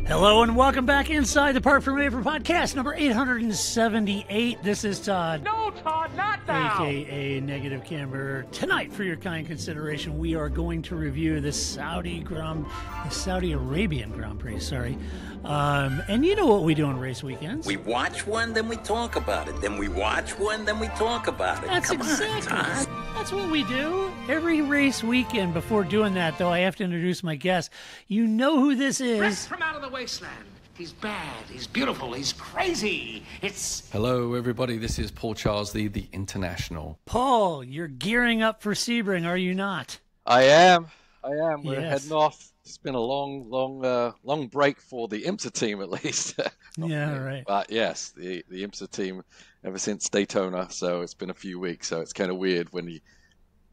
Hello and welcome back inside the Parc Fermé F1 podcast number 878. This is Todd. No, Todd, not now. AKA Negative Camber. Tonight, for your kind consideration, we are going to review the Saudi Arabian Grand Prix. And you know what we do on race weekends? We watch one, then we talk about it. Then we watch one, then we talk about it. That's That's what we do every race weekend. Before doing that, though, I have to introduce my guest. You know who this is. Rest from out of the wasteland. He's bad, he's beautiful, he's crazy. Hello, everybody. This is Paul Charles, the International. Paul, you're gearing up for Sebring, are you not? I am. We're Yes. heading off. It's been a long break for the IMSA team, at least. Yeah, right. But yes, the IMSA team ever since Daytona. So it's been a few weeks. So it's kind of weird when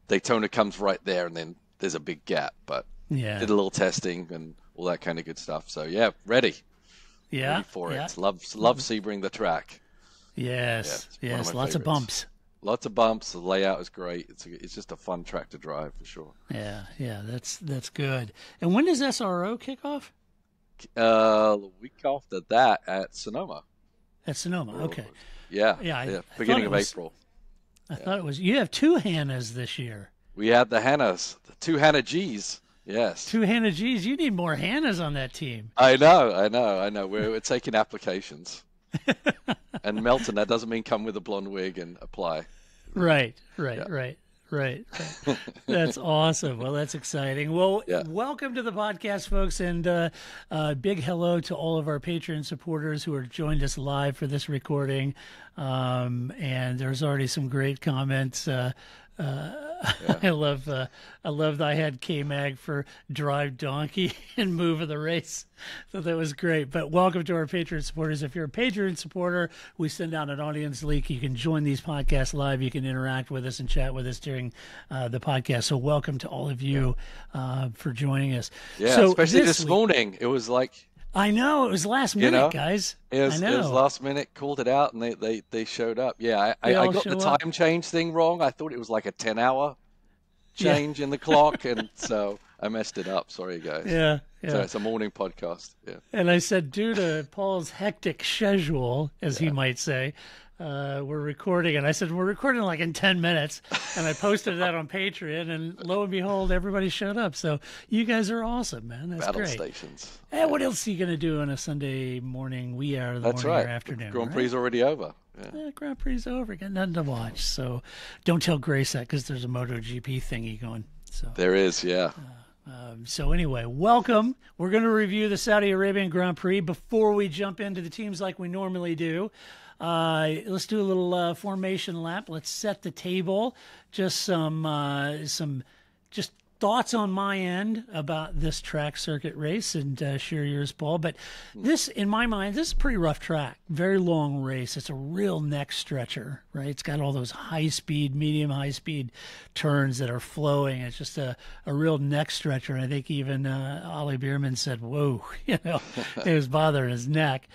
Daytona comes right there and then there's a big gap. But Yeah. did a little testing and all that kind of good stuff. So yeah, ready. Yeah. Ready for yeah. it. Love Sebring the track. Yes. Yeah, Yes. it's one of my Lots of favorites. bumps. Lots of bumps. The layout is great. It's just a fun track to drive for sure. Yeah. That's good. And when does SRO kick off? The week after that at Sonoma. At Sonoma. Okay. Yeah. Yeah, I Beginning thought of it was- April. I thought it was. You have two Hannahs this year. We had the Hannahs, the two Hannah G's. Yes. Two Hannah G's. You need more Hannahs on that team. I know. We're taking applications. And Melton, that doesn't mean come with a blonde wig and apply. Right. Yeah. Right. That's awesome. Well, that's exciting. Well, Yeah. Welcome to the podcast, folks, and big hello to all of our Patreon supporters who have joined us live for this recording. And there's already some great comments. I love that I had K-Mag for Drive Donkey and Move of the Race. So that was great. But welcome to our Patreon supporters. If you're a Patreon supporter, we send out an audience link. You can join these podcasts live. You can interact with us and chat with us during the podcast. So welcome to all of you for joining us. Yeah, so especially this week, morning. It was like, I know, it was last minute, guys. it was I know. last minute, called it out, and they showed up. Yeah, They I all got the show up. time change thing wrong. I thought it was like a 10-hour change in the clock, and so I messed it up. Sorry, guys. Yeah. So it's a morning podcast. Yeah. And I said, due to Paul's hectic schedule, as he might say, we're recording. And I said, we're recording like in 10 minutes. And I posted that on Patreon. And lo and behold, everybody showed up. So you guys are awesome, man. That's Battle great. stations. And what else are you going to do on a Sunday morning, wee hour of the That's morning right. or afternoon? Grand right? Prix is already over. Yeah. Yeah, Grand Prix is over. Got nothing to watch. So don't tell Grace that because there's a MotoGP thingy going. So. There is, yeah. So anyway, welcome. We're going to review the Saudi Arabian Grand Prix. Before we jump into the teams like we normally do, let's do a little formation lap. Let's set the table. Just some thoughts on my end about this track circuit race, and share yours, Paul. But this, in my mind, this is a pretty rough track. Very long race. It's a real neck stretcher, right? It's got all those high-speed, medium-high-speed turns that are flowing. It's just a real neck stretcher. And I think even Oliver Bearmann said, whoa, it was bothering his neck.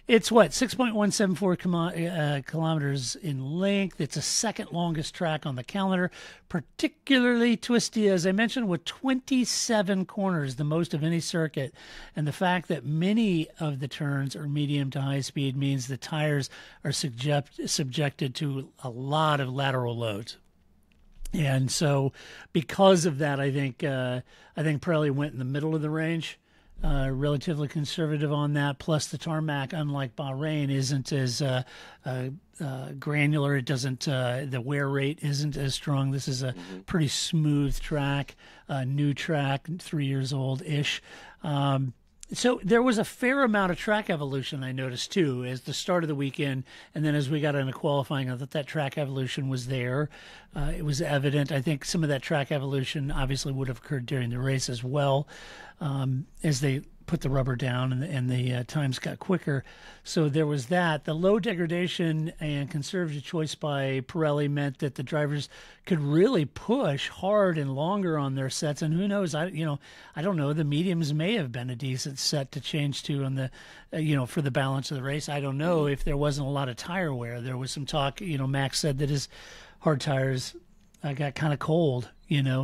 It's 6.174 kilometers in length. It's the second longest track on the calendar, particularly twisty, as I mentioned, with 27 corners, the most of any circuit. And the fact that many of the turns are medium to high speed means the tires are subjected to a lot of lateral loads. And so because of that, I think Pirelli went in the middle of the range. Relatively conservative on that. Plus, the tarmac, unlike Bahrain, isn't as granular. It doesn't. The wear rate isn't as strong. This is a pretty smooth track, new track, 3 years old ish. So there was a fair amount of track evolution I noticed too, as the start of the weekend, and then as we got into qualifying, I thought that track evolution was there. It was evident. I think some of that track evolution obviously would have occurred during the race as well, as they put the rubber down and the times got quicker. So there was that. The low degradation and conservative choice by Pirelli meant that the drivers could really push hard and longer on their sets. And who knows? I don't know. The mediums may have been a decent set to change to on the, for the balance of the race. I don't know if there wasn't a lot of tire wear. There was some talk. Max said that his hard tires got kind of cold,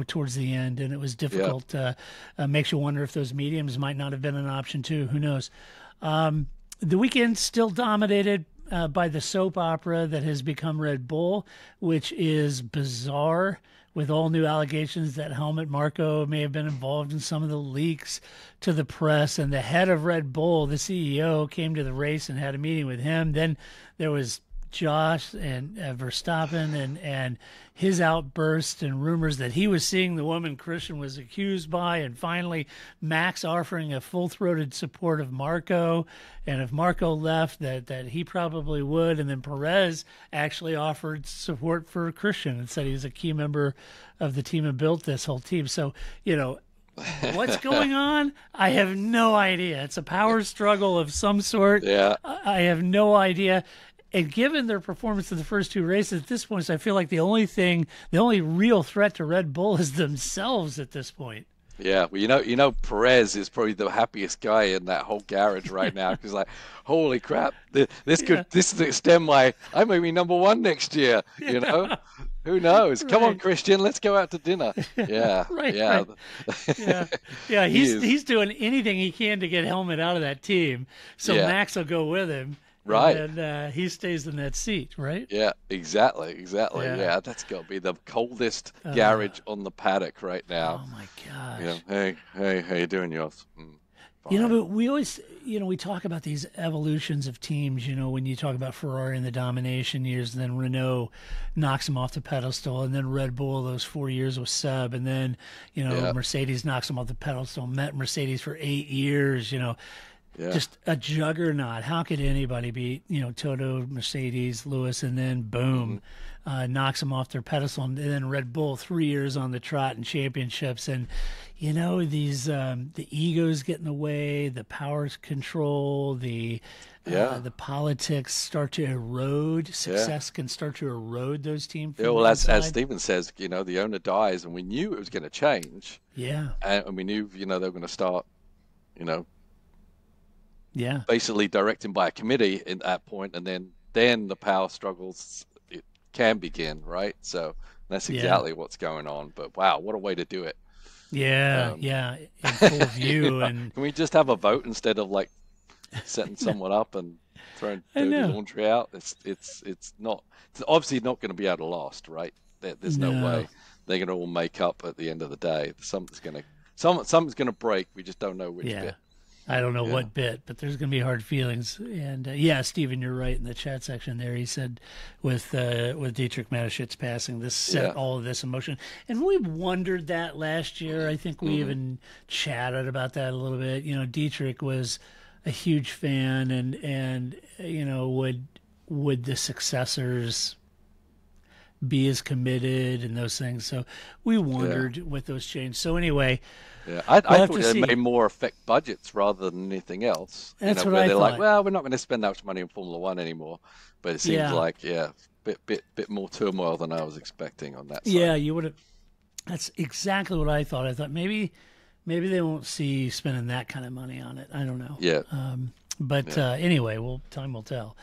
towards the end, and it was difficult. Makes you wonder if those mediums might not have been an option too. Who knows? The weekend still dominated by the soap opera that has become Red Bull, which is bizarre, with all new allegations that Helmut Marko may have been involved in some of the leaks to the press. And the head of Red Bull, the CEO, came to the race and had a meeting with him. Then there was Josh and Verstappen and his outburst and rumors that he was seeing the woman Christian was accused by, and finally Max offering a full-throated support of Marco, and if Marco left that he probably would, and then Perez actually offered support for Christian and said he was a key member of the team and built this whole team. So what's going on? I have no idea. It's a power struggle of some sort. Yeah, I have no idea. And given their performance in the first two races at this point, I feel like the only real threat to Red Bull is themselves at this point. Yeah, well, Perez is probably the happiest guy in that whole garage right now, because like, holy crap, this could extend I may be number one next year. Who knows? Come on, Christian, let's go out to dinner. Yeah, right. Yeah. He's doing anything he can to get Helmut out of that team, so Max will go with him. Right. And he stays in that seat, right? Yeah, exactly. Yeah, that's got to be the coldest garage on the paddock right now. Oh, my gosh. Hey, how you doing, yours? But we always, we talk about these evolutions of teams, when you talk about Ferrari in the domination years, and then Renault knocks them off the pedestal, and then Red Bull those 4 years with Seb, and then, Mercedes knocks them off the pedestal, met Mercedes for 8 years, Just a juggernaut. How could anybody beat, Toto, Mercedes, Lewis, and then boom, knocks them off their pedestal. And then Red Bull 3 years on the trot in championships. And, these the egos get in the way, the power control, the politics start to erode. Success can start to erode those teams. Yeah, well, as Stephen says, the owner dies, and we knew it was going to change. Yeah. And we knew, they were going to start, Yeah, basically directing by a committee at that point, and then the power struggles can begin, right? So that's exactly what's going on. But wow, what a way to do it! Yeah, in full view. And can we just have a vote instead of like setting someone up and throwing dirty laundry out? It's obviously not going to be able to last, right? There's no way they're going to all make up at the end of the day. Something's going to break. We just don't know which bit. I don't know what bit, but there's going to be hard feelings. And Stephen, you're right in the chat section there. He said with Dietrich Mateschitz passing, this set all of this in motion. And we wondered that last year. I think we even chatted about that a little bit. Dietrich was a huge fan, and would the successors be as committed and those things. So we wondered with those changes. So anyway. Yeah, I thought it may more affect budgets rather than anything else. That's what where I they're thought. Like, well, we're not going to spend that much money in Formula One anymore. But it seems like, bit more turmoil than I was expecting on that side. Yeah, you would have. That's exactly what I thought. I thought maybe they won't see spending that kind of money on it. I don't know. Yeah. Anyway, time will tell.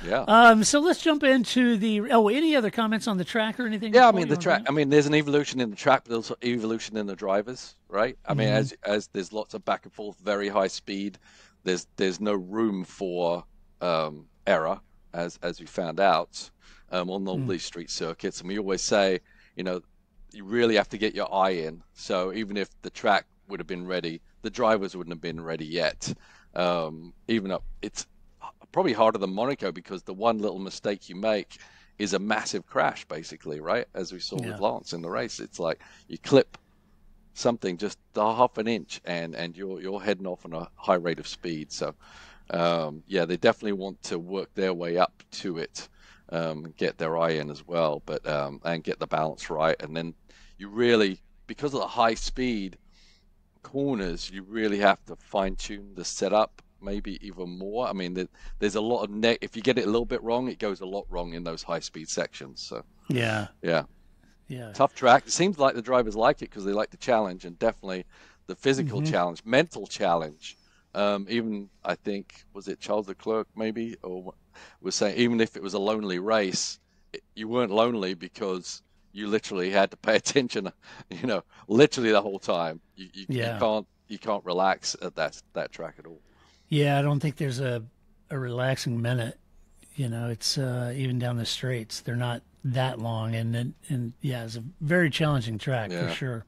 Yeah. So let's jump into any other comments on the track or anything? Yeah, the track. There's an evolution in the track, but also evolution in the drivers, right? As there's lots of back and forth, very high speed. There's no room for error, as we found out on all these street circuits. And we always say, you really have to get your eye in. So even if the track would have been ready, the drivers wouldn't have been ready yet. It's probably harder than Monaco, because the one little mistake you make is a massive crash, basically, right? As we saw with Lance in the race, it's like you clip something just half an inch, and you're heading off on a high rate of speed. So, they definitely want to work their way up to it, get their eye in as well, but and get the balance right. And then you really, because of the high speed corners, you really have to fine tune the setup, maybe even more. There's a lot of if you get it a little bit wrong, it goes a lot wrong in those high speed sections. So yeah, tough track. It seems like the drivers like it because they like the challenge, and definitely the physical challenge, mental challenge. Even I think, was it Charles Leclerc maybe, or was saying even if it was a lonely race, you weren't lonely because you literally had to pay attention, literally the whole time. You can't relax at that track at all. Yeah, I don't think there's a relaxing minute. It's even down the straights. They're not that long, and it's a very challenging track for sure.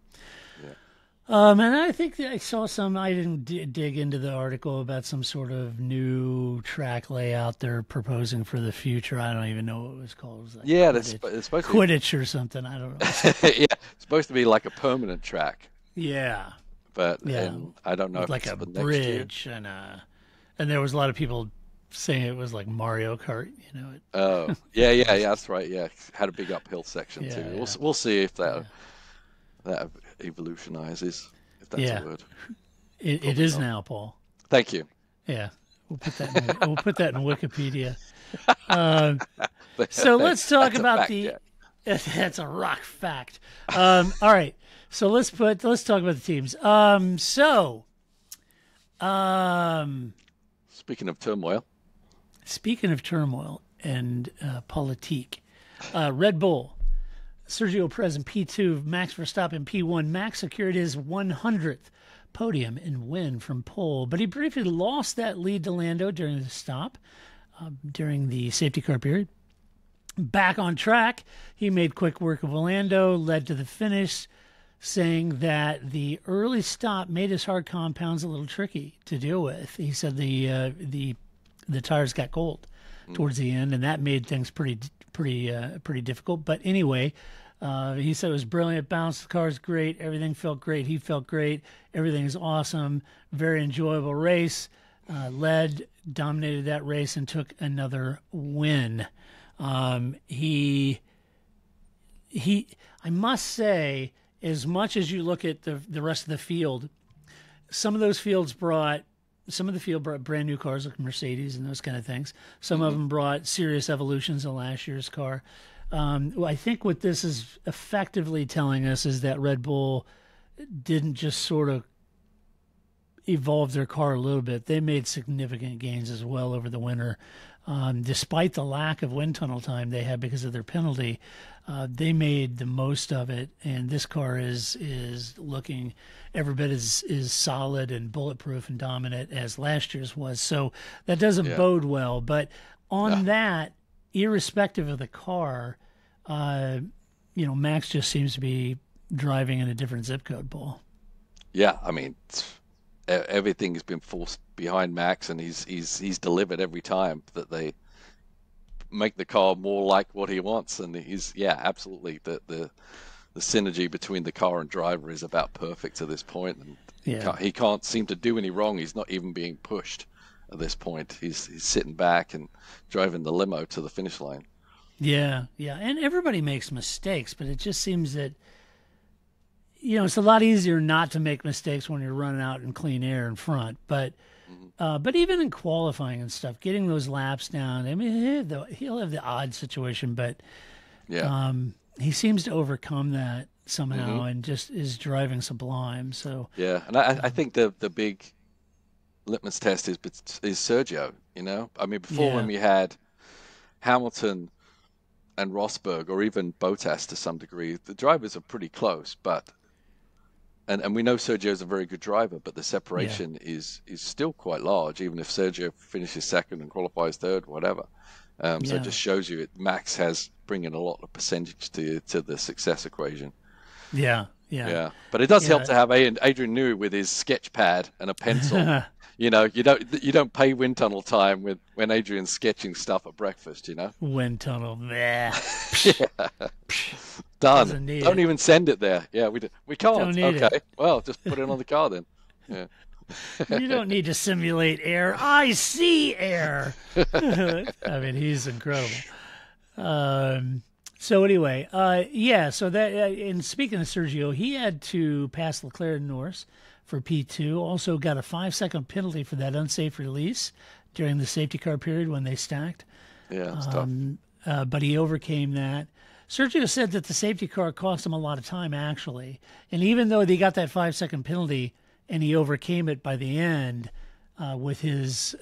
Yeah. And I think that I saw I didn't dig into the article about some sort of new track layout they're proposing for the future. I don't even know what it was called. It was like it's supposed to Quidditch or something. I don't know. Yeah, it's supposed to be like a permanent track. Yeah. But and I don't know if like it's a for bridge next year. and there was a lot of people saying it was like Mario Kart, Oh, yeah, that's right. Yeah, had a big uphill section too. Yeah. We'll see if that evolutionizes, if that's a word. It is not. Now, Paul. Thank you. Yeah, we'll put that in Wikipedia. So let's talk about That's a rock fact. All right, so let's talk about the teams. Speaking of turmoil and politique, Red Bull, Sergio Perez in P2, Max Verstappen P1. Max secured his 100th podium and win from pole, but he briefly lost that lead to Lando during the stop, during the safety car period. Back on track, he made quick work of Lando, led to the finish, saying that the early stop made his hard compounds a little tricky to deal with. He said the tires got cold towards the end, and that made things pretty difficult. But anyway, he said it was brilliant. Bounced, the car's great. Everything felt great. He felt great. Everything is awesome. Very enjoyable race. Dominated that race and took another win. I must say, as much as you look at the rest of the field, some of the field brought brand new cars like Mercedes and those kind of things. Some of them brought serious evolutions in last year's car. I think what this is effectively telling us is that Red Bull didn't just sort of evolve their car a little bit. They made significant gains as well over the winter. Despite the lack of wind tunnel time they had because of their penalty, they made the most of it, and this car is looking every bit as solid and bulletproof and dominant as last year's was. So that doesn't bode well. But on that, irrespective of the car, Max just seems to be driving in a different zip code, Paul. Yeah, I mean, everything has been forced behind Max, and he's delivered every time that they make the car more like what he wants. And absolutely the synergy between the car and driver is about perfect to this point. And he can't seem to do any wrong. He's not even being pushed at this point. He's sitting back and driving the limo to the finish line. Yeah, and everybody makes mistakes, but it just seems that it's a lot easier not to make mistakes when you're running out in clean air in front. But even in qualifying and stuff, getting those laps down, I mean, he'll have the odd situation, but he seems to overcome that somehow and just is driving sublime. So and I think the big litmus test is Sergio. I mean, before when we had Hamilton and Rosberg, or even Bottas to some degree, the drivers are pretty close, but. And we know Sergio's a very good driver, but the separation is still quite large, even if Sergio finishes second and qualifies third, whatever. So it just shows you Max has bringing a lot of percentage to the success equation. Yeah. But it does help to have Adrian Newey with his sketch pad and a pencil. You don't pay wind tunnel time when Adrian's sketching stuff at breakfast. Wind tunnel, done. Don't even send it there. Yeah, we can't. Don't need it. Well, just put it on the car then. Yeah. You don't need to simulate air. I see air. I mean, he's incredible. So anyway, so that and speaking of Sergio, he had to pass Leclerc and Norris for P2. Also got a 5-second penalty for that unsafe release during the safety car period when they stacked. Yeah, it's tough. But he overcame that. Sergio said that the safety car cost him a lot of time, actually. And even though they got that 5-second penalty and he overcame it by the end with his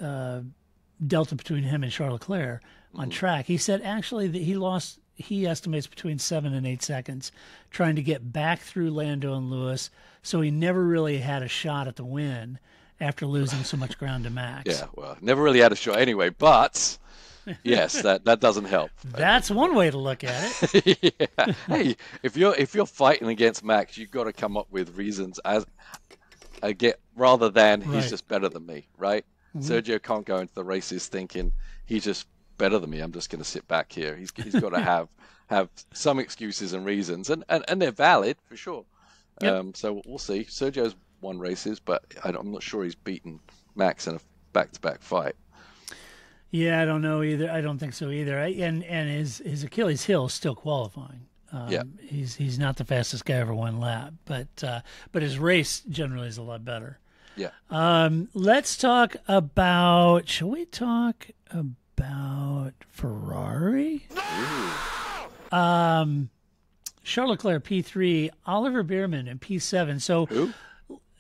delta between him and Charles Leclerc on track, he said actually that he lost he estimates between 7 and 8 seconds trying to get back through Lando and Lewis. So he never really had a shot at the win after losing so much ground to Max. Yeah, well, never really had a shot anyway, but yes, that doesn't help. That's one way to look at it. Yeah. Hey, if you're fighting against Max, you've got to come up with reasons rather than he's just better than me, right? Mm-hmm. Sergio can't go into the races thinking he's just better than me. I'm just going to sit back here. He's got to have some excuses and reasons, and they're valid for sure. Yep. So we'll see. Sergio's won races, but I'm not sure he's beaten Max in a back-to-back fight. Yeah, I don't know either. I don't think so either. And his Achilles heel is still qualifying. He's not the fastest guy over one lap, but his race generally is a lot better. Yeah. Let's talk about. Shall we talk about Ferrari? Charles Leclerc P3, Oliver Bearmann in P7. So. Who?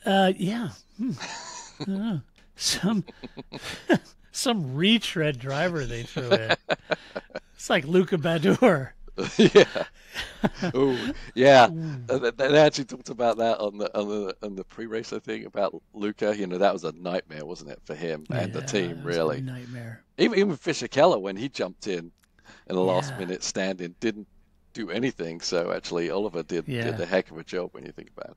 Yeah. Some retread driver they threw in. It's like Luca Badour. Yeah. Oh, yeah. They actually talked about that on the pre-race, I think, about Luca. That was a nightmare, wasn't it, for him and the team, really? A nightmare. Even Fischer-Keller, when he jumped in the last minute stand-in, didn't do anything. So actually, Oliver did a heck of a job when you think about it.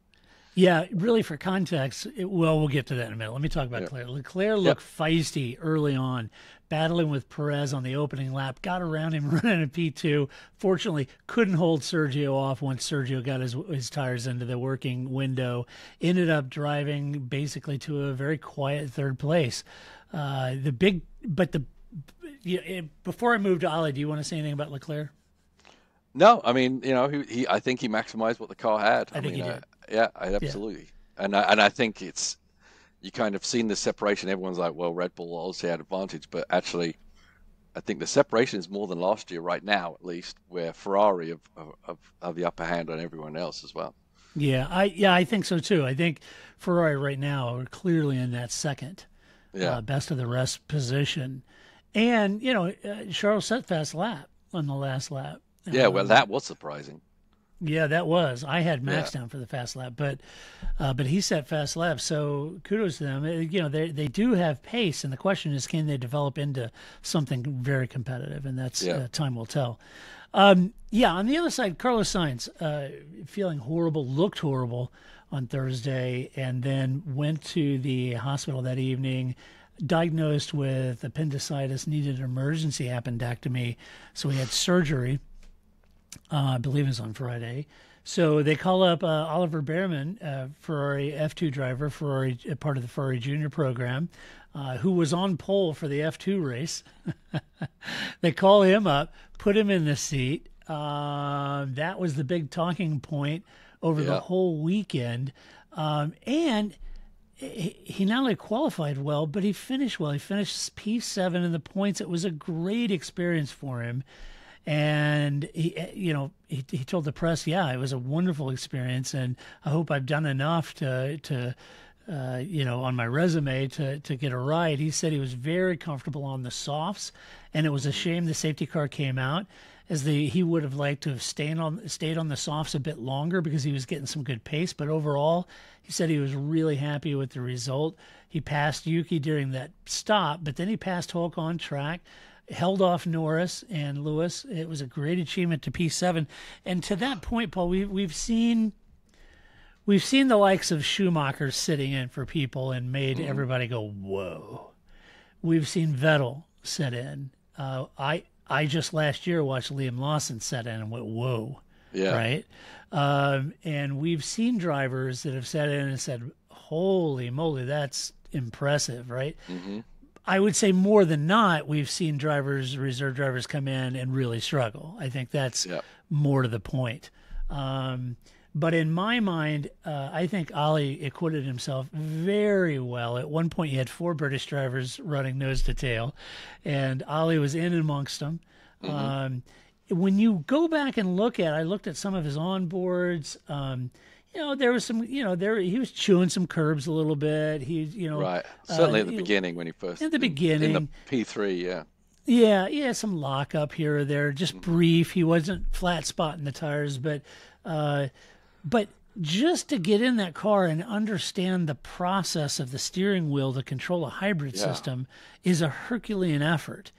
Yeah, really, for context, we'll get to that in a minute. Let me talk about Leclerc. Leclerc looked feisty early on, battling with Perez on the opening lap, got around him running a P2. Fortunately, couldn't hold Sergio off once Sergio got his tires into the working window. Ended up driving basically to a very quiet third place. Before I move to Ollie, do you want to say anything about Leclerc? No, I mean, I think he maximized what the car had. I think he did. Yeah, absolutely. Yeah. And I think you kind of seen the separation. Everyone's like, well, Red Bull obviously had advantage, but actually, I think the separation is more than last year right now, at least, where Ferrari have the upper hand on everyone else as well. Yeah, I think so too. I think Ferrari right now are clearly in that second, best of the rest position, and Charles set fast lap on the last lap. Yeah, well, that was surprising. Yeah, that was. I had Max down for the fast lap, but he set fast laps. So kudos to them. They do have pace, and the question is, can they develop into something very competitive? And that's time will tell. On the other side, Carlos Sainz feeling horrible, looked horrible on Thursday, and then went to the hospital that evening. Diagnosed with appendicitis, needed an emergency appendectomy, so he had surgery. I believe it was on Friday. So they call up Oliver Bearmann, Ferrari F2 driver, part of the Ferrari Junior program, who was on pole for the F2 race. They call him up, put him in the seat. That was the big talking point over the whole weekend. And he not only qualified well, but he finished well. He finished P7 in the points. It was a great experience for him. And he told the press, it was a wonderful experience, and I hope I've done enough to on my resume to get a ride. He said he was very comfortable on the softs, and it was a shame the safety car came out, as he would have liked to have stayed on the softs a bit longer because he was getting some good pace. But overall, he said he was really happy with the result. He passed Yuki during that stop, but then he passed Hulk on track. Held off Norris and Lewis. It was a great achievement to P7. And to that point, Paul, we've seen the likes of Schumacher sitting in for people and made everybody go, whoa. We've seen Vettel sit in. I just last year watched Liam Lawson sit in and went, whoa. Yeah. Right? And we've seen drivers that have sat in and said, holy moly, that's impressive, right? Mm-hmm. I would say more than not, we've seen reserve drivers come in and really struggle. I think that's more to the point. But in my mind, I think Ali acquitted himself very well. At one point, you had 4 British drivers running nose to tail, and Ali was in amongst them. Mm-hmm. When you go back and I looked at some of his onboards. There was some, he was chewing some curbs a little bit. Right. Certainly at the beginning when he first. At the beginning. In the P3, yeah. Yeah, some lockup here or there, just brief. He wasn't flat spotting the tires, but just to get in that car and understand the process of the steering wheel to control a hybrid system is a Herculean effort.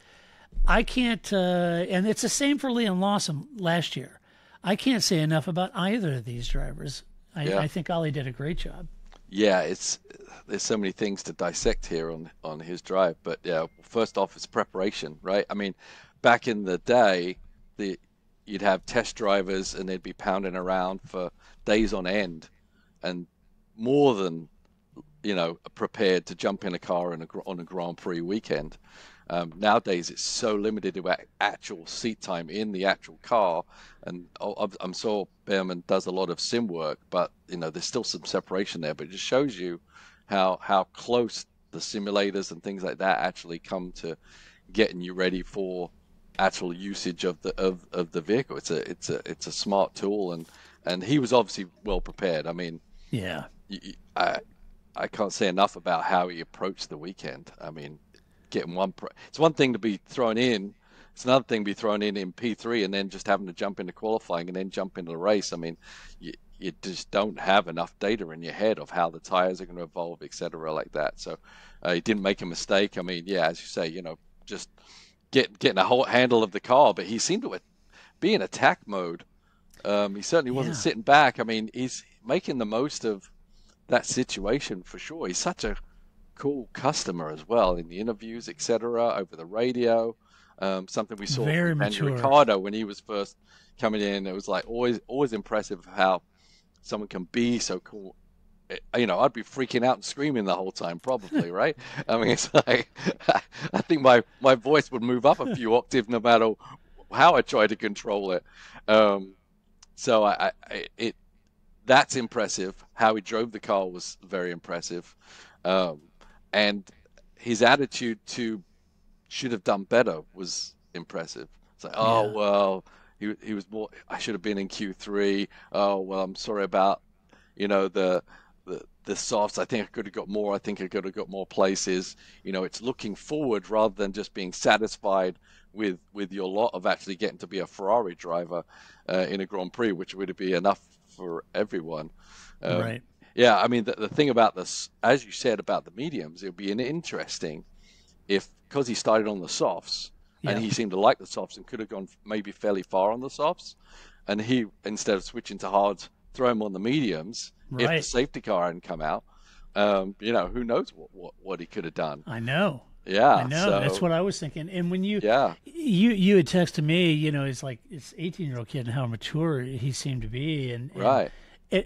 I can't, and it's the same for Liam Lawson last year. I can't say enough about either of these drivers. I think Ollie did a great job. Yeah, there's so many things to dissect here on his drive, but yeah, first off, it's preparation, right? I mean, back in the day, you'd have test drivers and they'd be pounding around for days on end, and more than prepared to jump in a car on a Grand Prix weekend. Nowadays, it's so limited to actual seat time in the actual car, and I'm sure Bearmann does a lot of sim work, but there's still some separation there. But it just shows you how close the simulators and things like that actually come to getting you ready for actual usage of the vehicle. It's a smart tool, and he was obviously well prepared. I mean, yeah, I can't say enough about how he approached the weekend. I mean, getting it's one thing to be thrown in, it's another thing to be thrown in P3 and then just having to jump into qualifying and then jump into the race. I mean, you just don't have enough data in your head of how the tires are going to evolve, etc., like that. So he didn't make a mistake. I mean, yeah, as you say, just getting a whole handle of the car, but he seemed to be in attack mode. He certainly wasn't sitting back. I mean, he's making the most of that situation for sure. He's such a cool customer as well in the interviews, etc., over the radio. Something we saw Very from mature. Ricardo when he was first coming in. It was like always impressive how someone can be so cool. I'd be freaking out and screaming the whole time, probably, right? I mean, it's like I think my voice would move up a few octaves no matter how I try to control it. So that's impressive. How he drove the car was very impressive. And his attitude to should have done better was impressive. It's like, well, he was more. I should have been in Q3. Oh well, I'm sorry about the softs. I think I could have got more. I think I could have got more places. It's looking forward rather than just being satisfied with your lot of actually getting to be a Ferrari driver in a Grand Prix, which would be enough for everyone. Right. Yeah, I mean, the thing about this, as you said about the mediums, it would be interesting because he started on the softs, and he seemed to like the softs and could have gone maybe fairly far on the softs, and he, instead of switching to hards, throw him on the mediums. If the safety car hadn't come out, who knows what he could have done. I know. Yeah, I know. so, That's what I was thinking. And when you had texted me, it's like it's 18-year-old kid and how mature he seemed to be, and right.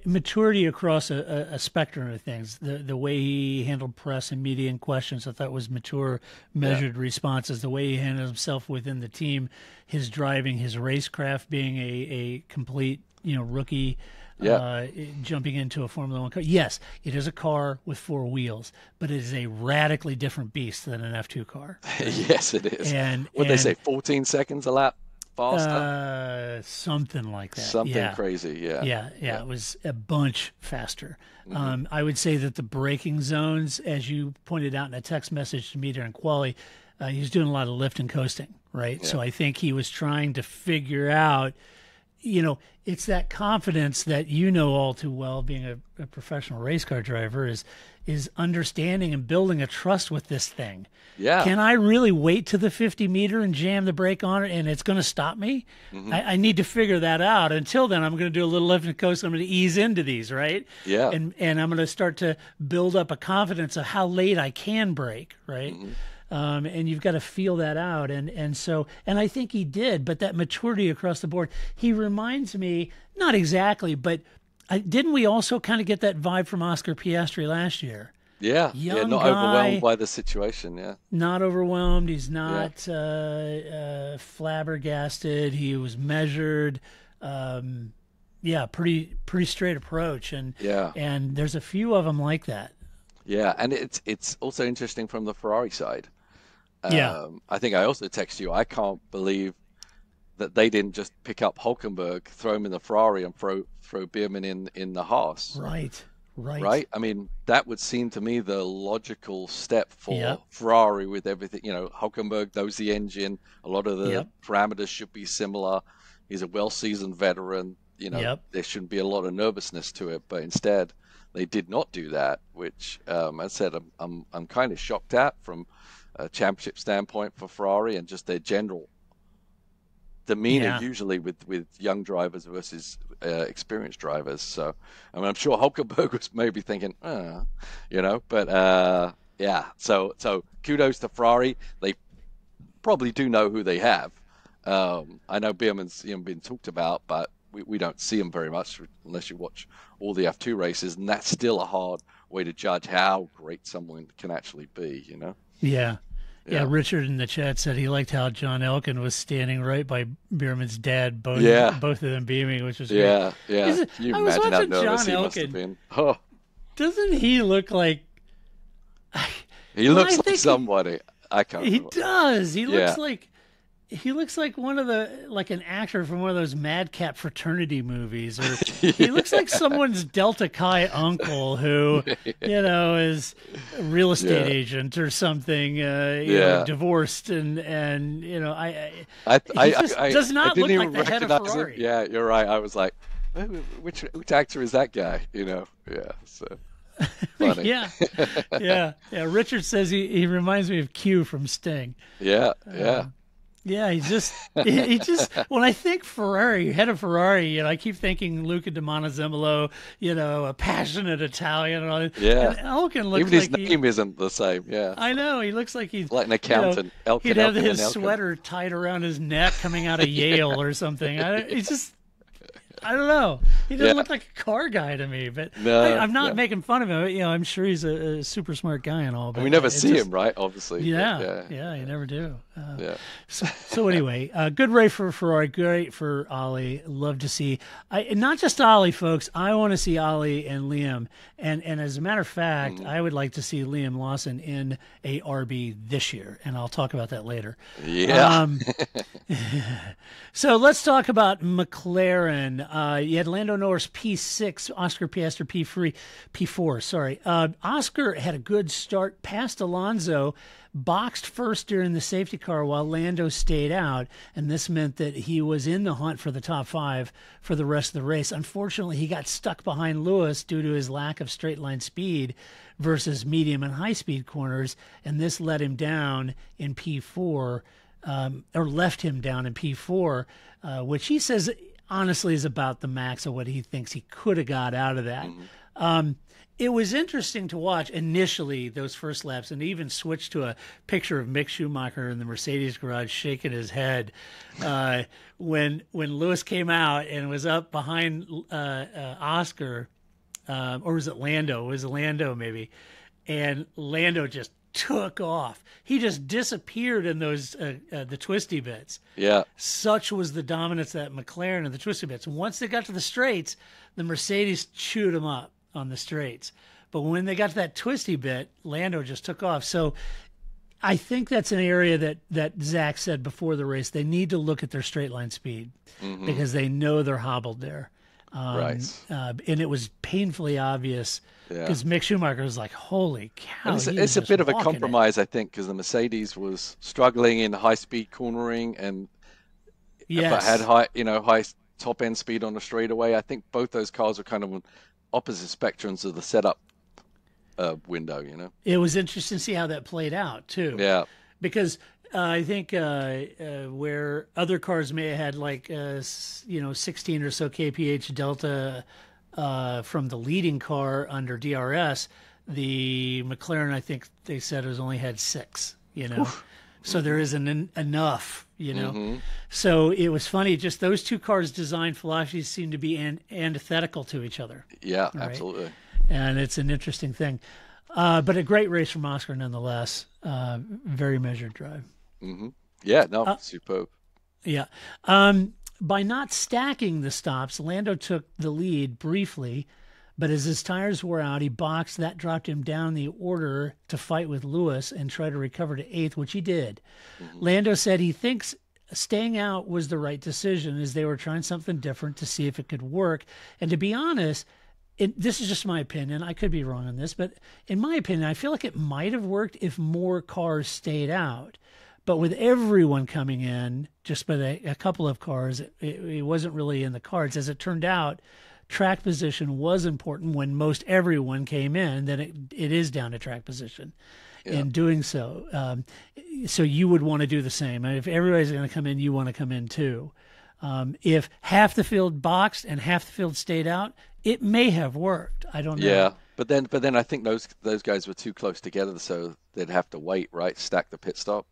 Maturity across a spectrum of things. The way he handled press and media and questions, I thought was mature, measured responses. The way he handled himself within the team, his driving, his racecraft, being a complete rookie, jumping into a Formula One car. Yes, it is a car with four wheels, but it is a radically different beast than an F2 car. Yes, it is. And what they say, 14 seconds a lap faster? Something like that. Something crazy, Yeah, it was a bunch faster. I would say that the braking zones, as you pointed out in a text message to me during quali, he was doing a lot of lift and coasting, right? Yeah. So I think he was trying to figure out, it's that confidence that all too well, being a professional race car driver, is understanding and building a trust with this thing. Yeah. Can I really wait to the 50 meter and jam the brake on it and it's going to stop me? I need to figure that out. Until then, I'm going to do a little lift and coast. I'm going to ease into these, right? Yeah. And I'm going to start to build up a confidence of how late I can brake, right? And you've got to feel that out. And I think he did, but that maturity across the board, he reminds me, not exactly, but didn't we also kind of get that vibe from Oscar Piastri last year? Yeah, Young not guy, overwhelmed by the situation, Not overwhelmed. He's not flabbergasted. He was measured. Pretty straight approach. And there's a few of them like that. Yeah, and it's also interesting from the Ferrari side. I think I also text you, I can't believe that they didn't just pick up Hülkenberg, throw him in the Ferrari, and throw Bearmann in the Haas. Right. right? I mean, that would seem to me the logical step for Yep. Ferrari with everything. Hulkenberg knows the engine. A lot of the Yep. parameters should be similar. He's a well-seasoned veteran. Yep. There shouldn't be a lot of nervousness to it, but instead they did not do that, which, as I said, I'm kind of shocked at from a championship standpoint for Ferrari and just their general demeanor usually with young drivers versus experienced drivers. So, I mean, I'm sure Hulkenberg was maybe thinking, but yeah. So kudos to Ferrari. They probably do know who they have. I know Bearmann's been talked about, but we don't see him very much unless you watch all the F2 races, and that's still a hard way to judge how great someone can actually be. Yeah, Richard in the chat said he liked how John Elkann was standing right by Beerman's dad, both of them beaming, which was great. Yeah. Can you imagine how nervous he must have been? Oh. Doesn't he look like... He looks like somebody. I can't remember. He does. He looks like one of an actor from one of those madcap fraternity movies, or he looks like someone's Delta Chi uncle who, is a real estate agent or something, divorced and does not look like the head of Ferrari. Him. Yeah, you're right. I was like, which actor is that guy? So. Funny. yeah. Richard says he reminds me of Q from Sting. Yeah. Yeah, he just when I think Ferrari, head of Ferrari, I keep thinking Luca di Montezemolo, a passionate Italian and all that. Yeah. And Elkann looks even his name isn't the same. Yeah. I know. He looks like he's like an accountant. He'd have his sweater tied around his neck coming out of Yale or something. I don't know. He doesn't look like a car guy to me, but I'm not making fun of him. I'm sure he's a super smart guy and all. But we never see him, right? Obviously. Yeah, you never do. So anyway, good race for Ferrari, great for Ollie. Love to see, not just Ollie, folks. I want to see Ollie and Liam, and as a matter of fact, I would like to see Liam Lawson in a RB this year, and I'll talk about that later. Yeah. So let's talk about McLaren. You had Lando Norris P6, Oscar Piastri P4. Sorry, Oscar had a good start, passed Alonso, boxed first during the safety car while Lando stayed out, and this meant that he was in the hunt for the top 5 for the rest of the race. Unfortunately, he got stuck behind Lewis due to his lack of straight line speed versus medium and high speed corners, and this let him down in P4, or left him down in P4, which he says honestly is about the max of what he thinks he could have got out of that. It was interesting to watch initially those first laps, and even switched to a picture of Mick Schumacher in the Mercedes garage shaking his head when Lewis came out and was up behind Oscar, or was it Lando? It was Lando maybe, and Lando just took off. He just disappeared in those the twisty bits. Yeah. Such was the dominance of that McLaren in the twisty bits. Once they got to the straights, the Mercedes chewed them up on the straights. But when they got to that twisty bit, Lando just took off. So I think that's an area that Zach said before the race, they need to look at their straight line speed because they know they're hobbled there. Right. And it was painfully obvious because Mick Schumacher was like, holy cow. It's a bit of a compromise, I think, because the Mercedes was struggling in high-speed cornering and but had high top-end speed on the straightaway. I think both those cars are kind of on opposite spectrums of the setup window, It was interesting to see how that played out, too. Yeah. Because I think where other cars may have had 16 or so kph delta from the leading car under DRS, the McLaren, I think they said, has only had 6. So there isn't enough, So it was funny. Just those two cars' design philosophies seem to be antithetical to each other. Yeah, right? Absolutely. And it's an interesting thing. But a great race from Oscar nonetheless. Very measured drive. Yeah, no, superb. Yeah. By not stacking the stops, Lando took the lead briefly, but as his tires wore out, he boxed. That dropped him down the order to fight with Lewis and try to recover to 8th, which he did. Lando said he thinks staying out was the right decision as they were trying something different to see if it could work. And to be honest, this is just my opinion. I could be wrong on this, but in my opinion, I feel like it might have worked if more cars stayed out. But with everyone coming in, just by a couple of cars, it wasn't really in the cards. As it turned out, track position was important when most everyone came in. Then it is down to track position. In doing so. So you would want to do the same. If everybody's going to come in, you want to come in too. If half the field boxed and half the field stayed out, it may have worked. I don't know. Yeah, but then I think those guys were too close together, so they'd have to wait, right? Stack the pit stop.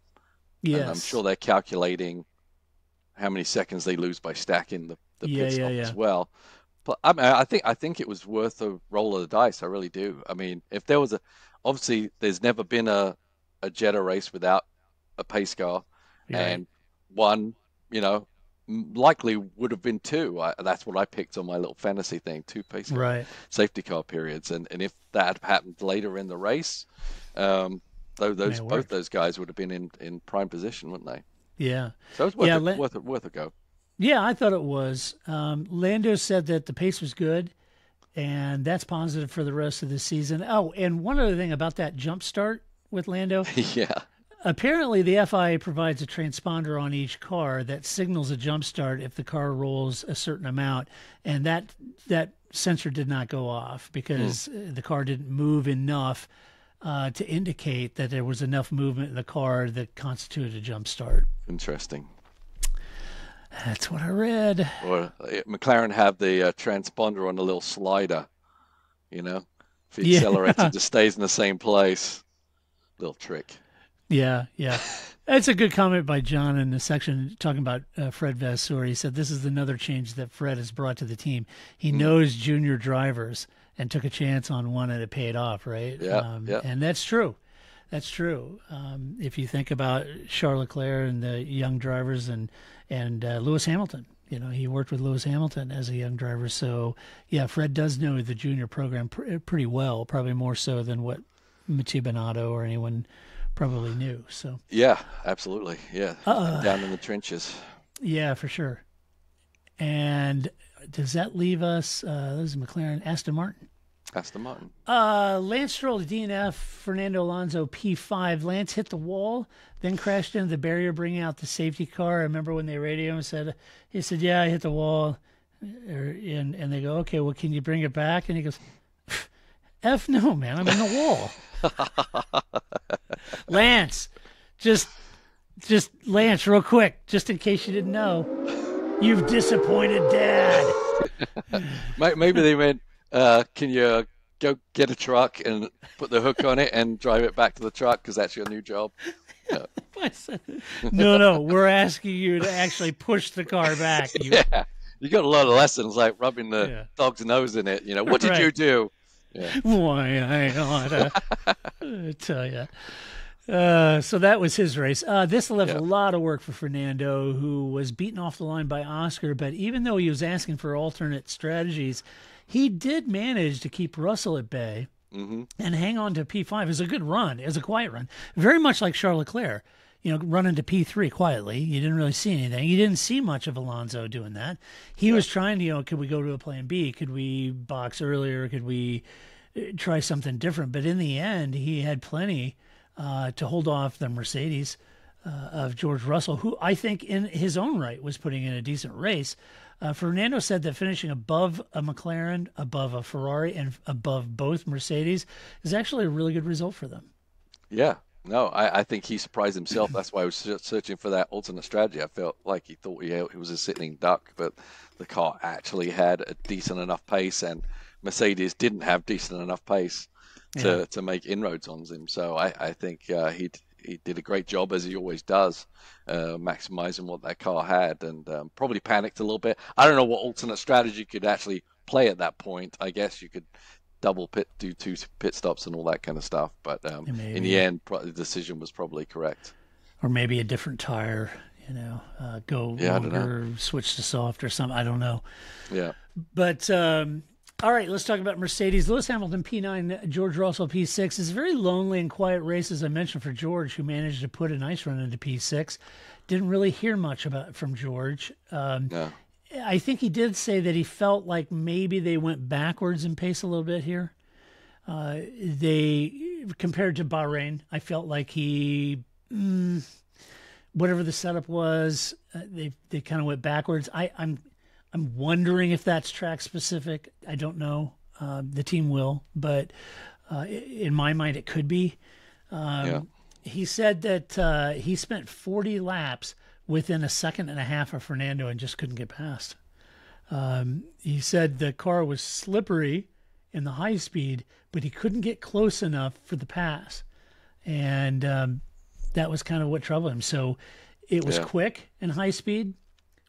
Yes. And I'm sure they're calculating how many seconds they lose by stacking the pit stop as well. But I think it was worth a roll of the dice. I really do. I mean, if there was obviously there's never been a Jeddah race without a pace car, and one, likely would have been two. That's what I picked on my little fantasy thing, 2 pace car safety car periods. And if that had happened later in the race, both those guys would have been in prime position, wouldn't they? Yeah. So it was worth a go. Yeah, I thought it was. Lando said that the pace was good, and that's positive for the rest of the season. Oh, and one other thing about that jump start with Lando. Yeah. Apparently, the FIA provides a transponder on each car that signals a jump start if the car rolls a certain amount, and that sensor did not go off because the car didn't move enough to indicate that there was enough movement in the car that constituted a jump start. Interesting. That's what I read. Or McLaren have the transponder on the little slider, if the accelerator just stays in the same place. Little trick. Yeah. That's a good comment by John in the section talking about Fred Vasseur. He said, this is another change that Fred has brought to the team. He knows junior drivers and took a chance on one and it paid off, right? Yeah. And that's true. That's true. If you think about Charles Leclerc and the young drivers and Lewis Hamilton, he worked with Lewis Hamilton as a young driver. So, yeah, Fred does know the junior program pretty well, probably more so than what Mattia Binotto or anyone probably knew. So yeah, absolutely. Yeah, down in the trenches. Yeah, for sure. And does that leave us? This is McLaren, Aston Martin. Lance Stroll to DNF, Fernando Alonso P5. Lance hit the wall, then crashed into the barrier, bringing out the safety car. I remember when they radioed him, he said, yeah, I hit the wall. And they go, okay, well, can you bring it back? And he goes, F no, man, I'm in the wall. Lance, just Lance, real quick, just in case you didn't know, you've disappointed Dad. Maybe they meant, can you go get a truck and put the hook on it and drive it back to the truck because that's your new job? Yeah. No, we're asking you to actually push the car back. Yeah, you got a lot of lessons like rubbing the dog's nose in it. What did you do? Yeah. Why, I ought to tell you. So that was his race. This left a lot of work for Fernando, who was beaten off the line by Oscar. But even though he was asking for alternate strategies, he did manage to keep Russell at bay and hang on to P5. It was a good run. It was a quiet run. Very much like Charles Leclerc, running to P3 quietly. You didn't really see anything. You didn't see much of Alonso doing that. He was trying to, could we go to a plan B? Could we box earlier? Could we try something different? But in the end, he had plenty to hold off the Mercedes of George Russell, who I think in his own right was putting in a decent race. Fernando said that finishing above a McLaren, above a Ferrari, and above both Mercedes is actually a really good result for them. Yeah. No, I think he surprised himself. That's why I was searching for that alternate strategy. I felt like he thought he was a sitting duck, but the car actually had a decent enough pace, and Mercedes didn't have decent enough pace to make inroads on him. So I think he did a great job, as he always does, maximizing what that car had, and probably panicked a little bit. I don't know what alternate strategy could actually play at that point. I guess you could do 2 pit stops and all that kind of stuff. But in the end, the decision was probably correct. Or maybe a different tire, go longer, switch to soft or something. I don't know. Yeah. But all right, let's talk about Mercedes. Lewis Hamilton, P9, George Russell, P6. It's a very lonely and quiet race, as I mentioned, for George, who managed to put a nice run into P6. Didn't really hear much from George. No. I think he did say that he felt like maybe they went backwards in pace a little bit here. They, compared to Bahrain, I felt like whatever the setup was, they kind of went backwards. I'm wondering if that's track specific. I don't know. The team will, but in my mind, it could be. He said that he spent 40 laps within a second and a half of Fernando and just couldn't get past. He said the car was slippery in the high speed, but he couldn't get close enough for the pass. And that was kind of what troubled him. So it was quick and high speed,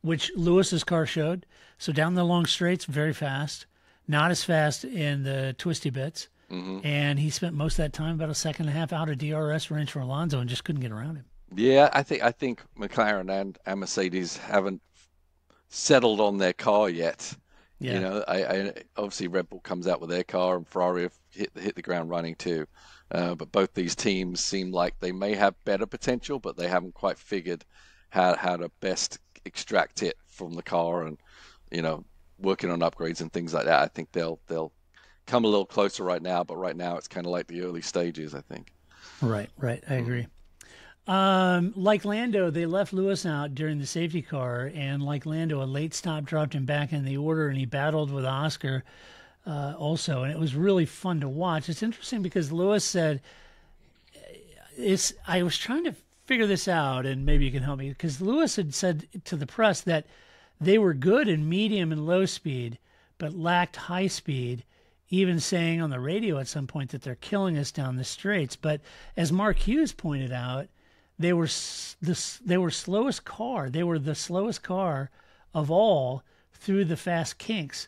which Lewis's car showed. So down the long straights, very fast. Not as fast in the twisty bits. Mm-hmm. And he spent most of that time, about a second and a half, out of DRS range for Alonso and just couldn't get around him. Yeah, I think McLaren and Mercedes haven't settled on their car yet. Yeah. You know, I obviously Red Bull comes out with their car and Ferrari have hit the ground running too. But both these teams seem like they may have better potential, but they haven't quite figured how to best extract it from the car and, you know, working on upgrades and things like that. I think they'll come a little closer right now, but right now it's kind of like the early stages, I think. Right. I agree. Like Lando, they left Lewis out during the safety car, and like Lando, a late stop dropped him back in the order, and he battled with Oscar also, and it was really fun to watch. It's interesting because Lewis said, I was trying to figure this out, and maybe you can help me, because Lewis had said to the press that they were good in medium and low speed, but lacked high speed, even saying on the radio at some point that they're killing us down the straights. But as Mark Hughes pointed out, they were slowest car. They were the slowest car of all through the fast kinks,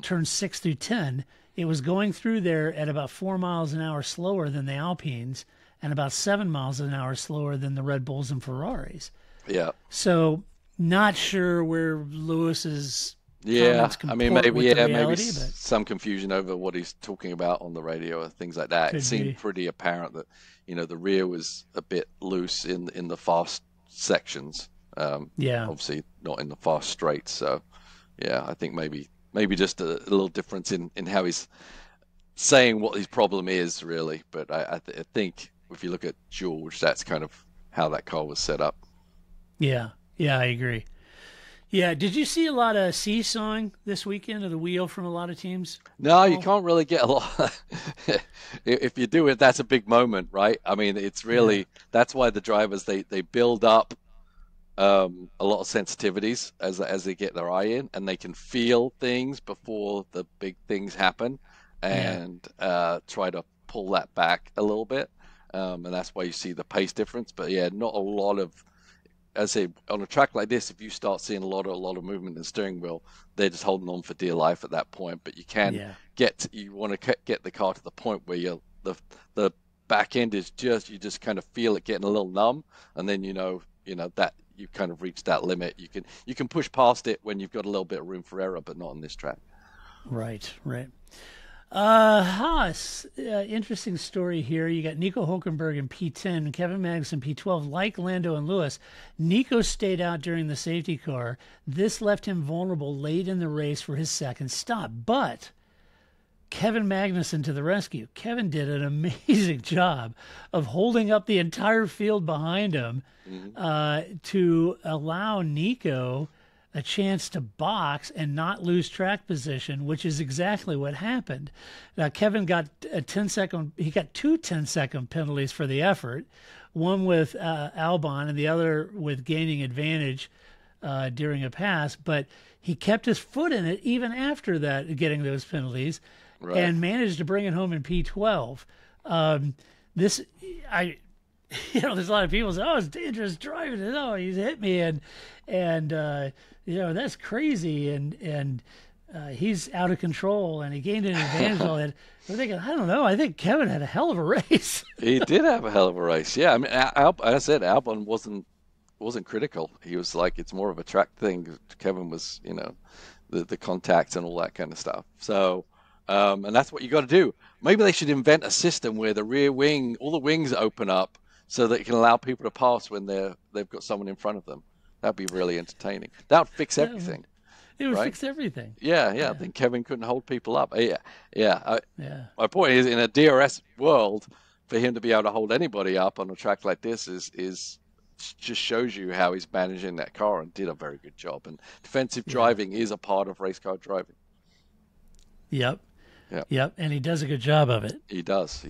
turns 6 through 10. It was going through there at about 4 miles an hour slower than the Alpines and about 7 miles an hour slower than the Red Bulls and Ferraris. Yeah. So not sure where Lewis's maybe reality, some confusion over what he's talking about on the radio or things like that. It seemed pretty apparent that, you know, the rear was a bit loose in the fast sections. Obviously not in the fast straights. So yeah, I think maybe just a little difference in how he's saying what his problem is really. But I think if you look at George, that's kind of how that car was set up. Yeah, I agree. Yeah, did you see a lot of seesawing this weekend of the wheel from a lot of teams? No, you can't really get a lot. If you do it, that's a big moment, right? I mean, it's really that's why the drivers they build up a lot of sensitivities as they get their eye in, and they can feel things before the big things happen, and try to pull that back a little bit, and that's why you see the pace difference. But yeah, not a lot of. As I say, on a track like this, if you start seeing a lot of movement in the steering wheel, they're just holding on for dear life at that point. But you can you want to get the car to the point where the back end is you just kind of feel it getting a little numb, and then you know that you've kind of reached that limit. You can push past it when you've got a little bit of room for error, but not on this track. Right. Haas, interesting story here. You got Nico Hülkenberg in P10, Kevin Magnussen P12, like Lando and Lewis. Nico stayed out during the safety car. This left him vulnerable late in the race for his second stop. But Kevin Magnussen to the rescue. Kevin did an amazing job of holding up the entire field behind him to allow Nico a chance to box and not lose track position, which is exactly what happened. Now, Kevin got a 10-second, he got 2 10-second penalties for the effort, one with Albon and the other with gaining advantage during a pass, but he kept his foot in it even after that, getting those penalties, and managed to bring it home in P12. There's a lot of people say, "Oh, it's dangerous driving. Oh, he's hit me," and that's crazy, and he's out of control, and he gained an advantage. All that. I'm thinking, I don't know. I think Kevin had a hell of a race. He did have a hell of a race. Yeah, I mean, as I said, Albon wasn't critical. He was like, it's more of a track thing. Kevin was, the contacts and all that kind of stuff. So. And that's what you got to do. Maybe they should invent a system where the rear wing, all the wings open up, so that it can allow people to pass when they've got someone in front of them. That'd be really entertaining. That would fix everything. It would right? fix everything. Yeah. Then Kevin couldn't hold people up. Yeah. My point is, in a DRS world, for him to be able to hold anybody up on a track like this is just shows you how he's managing that car, and did a very good job. And defensive driving is a part of race car driving. Yep. And he does a good job of it. He does.